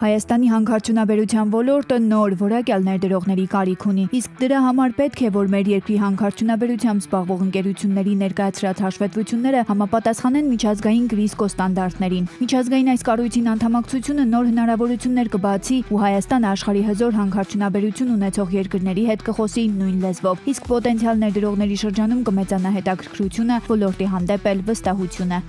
Հայաստանի հանքարդյունաբերության ոլորտը նոր որակյալ ներդրողների կարիք ունի, իսկ դրա համար պետք է, որ մեր երկրի հանքարդյունաբերությամբ զբաղվող ընկերությունների ներկայացրած հաշվետվությունները համապատասխանեն միջազգային Գրիսկո ստանդարտներին։ Միջազգային այս կառույցին անդամակցությունը նոր հնարավորություններ կբացի ու Հայաստանը աշխարհի հզոր հանքարդյունաբերություն ունեցող երկրների հետ կխոսի նույն լեզվով, իսկ պոտենցիալ ներդրողների շրջանում կմեծանա հետաքրքրությունը, ոլորտի հանդեպ էլ վստահությունը։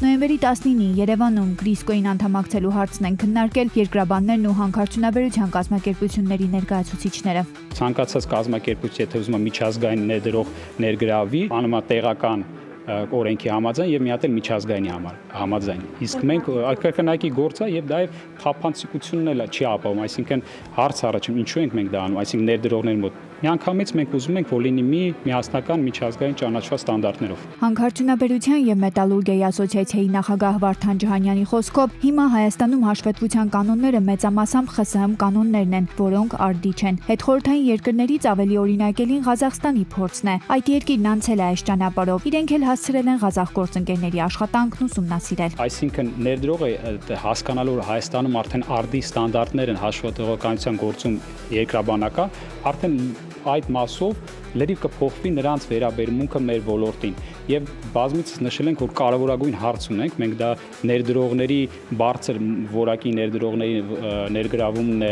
Նոյեմբերի 19-ին Երևանում Գրիսկոյին անդամակցելու հարցն են քննարկել երկրաբաններն ու հանքարդյունաբերության կազմակերպությունների ներկայացուցիչները։ Ցանկացած կազմակերպություն, եթե ուզում է միջազգային ներդրող ներգրավի, անում է տեղական օրենքի համաձայն եւ մի հատ էլ միջազգայինի համաձայն։ Իսկ մենք ակրկնակի գործ է եւ դա եւ թափանցիկությունն էլ չի ապահովում, այսինքն հարց առաջում ինչու ենք մենք դա անում, այսինքն ներդրողների մոտ միանգամից մենք ուզում ենք, որ լինի միասնական միջազգային ճանաչված ստանդարտներով։ Հանքարդյունաբերության եւ մետալուրգիայի ասոցիացիայի նախագահ Վարդան Ջհանյանի խոսքով հիմա Հայաստանում հաշվետվության կանոնները մեծամասամբ ԽՍՀՄ կանոններն են, որոնք արդի չեն։ Հետխորհրդային երկրներից ավելի օրինակելին Ղազախստանի փորձն է։ Այդ երկիրն անցել է այս ճանապարհով, իրենք էլ հասցրել են ղազախ գործընկերների աշխատանքն ուսումնասիրել։ Այսինքն ներդրողը հասկանալու որ Հայաստանում արդեն արդի ստանդարտներ են հաշվետվողականության գործում երկրաբանական, արդեն այդ մասով լրիվ կփոխվի նրանց վերաբերմունքը մեր ոլորտին եւ բազմիցս նշել ենք որ կարևորագույն հարց ունենք մենք դա ներդրողների բարձր որակի ներդրողների ներգրավումն է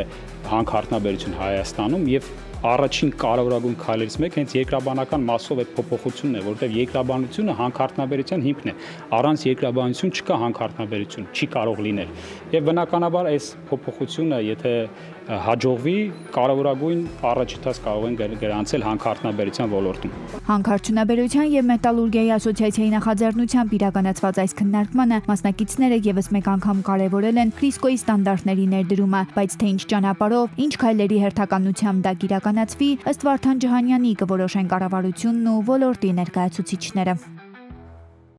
հանքարդյունաբերություն Հայաստանում եւ առաջին կարևորագույն քայլերից մեկը հենց երկրաբանական մասով այդ փոփոխությունն է, որովհետև երկրաբանությունը հանքարդյունաբերության հիմքն է։ Առանց երկրաբանություն չկա հանքարդյունաբերություն, չի կարող լինել։ Եվ բնականաբար այս փոփոխությունը, եթե հաջողվի, կարևորագույն առաջընթաց կարող են գրանցել հանքարդյունաբերության ոլորտում։ Հանքարդյունաբերության եւ մետալուրգիայի ասոցիացիայի նախաձեռնությամբ իրականացված այս քննարկմանը մասնակիցները եւս մեկ անգամ կարևորել են Գրիսկոյի ստանդարտների ներդրումը, բայց թե ինչ ճանապարհով, ինչ քայլերի հերթականությամբ դա կիրականացվի, ըստ Վարդան Ջհանյանի կորոշեն կառավարությունն ու ոլորտի ներկայացուցիչները։